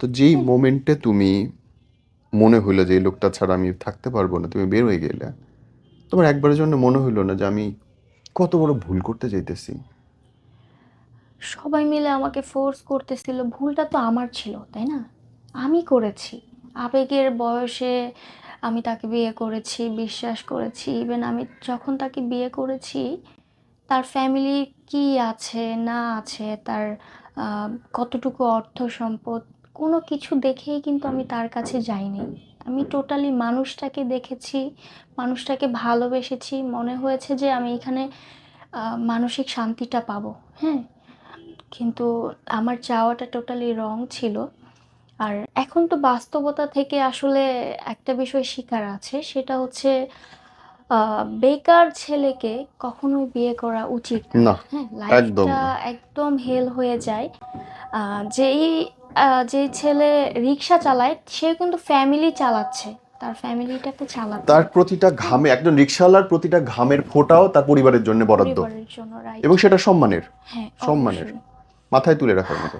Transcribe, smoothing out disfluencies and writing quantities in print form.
তো যেই হ্যাঁ, মোমেন্টে তুমি মনে হইলো যে এই লোকটা ছাড়া আমি থাকতে পারবো না, তুমি বের হয়ে গেলে, তোমার একবারের জন্য মনে হইলো না যে আমি কত বড় ভুল করতে যাইতেছি? সবাই মিলে আমাকে ফোর্স করতেছিল, ভুলটা তো আমার ছিল, তাই না? আমি করেছি। আবেগের বয়সে আমি তাকে বিয়ে করেছি, বিশ্বাস করেছি। ইভেন আমি যখন তাকে বিয়ে করেছি, তার ফ্যামিলি কি আছে না আছে, তার আহ, কতটুকু অর্থ সম্পদ, কোনো কিছু দেখেই কিন্তু আমি তার কাছে যাইনি। আমি টোটালি মানুষটাকে দেখেছি, মানুষটাকে ভালোবেসেছি, মনে হয়েছে যে আমি এখানে মানসিক শান্তিটা পাবো। হ্যাঁ, কিন্তু আমার চাওয়াটা টোটালি রং ছিল। আর এখন তো বাস্তবতা থেকে আসলে একটা বিষয় শিখার আছে, সেটা হচ্ছে বেকার ছেলেকে কখনোই বিয়ে করা উচিত না। না, হ্যাঁ, একদম লাইফটা না। একদম হেল হয়ে যায়। যেই যে ছেলে রিক্সা চালায় সে কিন্তু ফ্যামিলি চালাচ্ছে, তার ফ্যামিলিটাকে চালাচ্ছে। তার প্রতিটা হ্যাঁ, ঘামে, একজন রিক্সাওয়ালার প্রতিটা ঘামের ফোঁটাও তার পরিবারের জন্য বরাদ্দ, পরিবারের জন্য, রাইট। এবং সেটা সম্মানের। হ্যাঁ, সম্মানের, অবশ্যই। মাথায় তুলে রাখার মতো।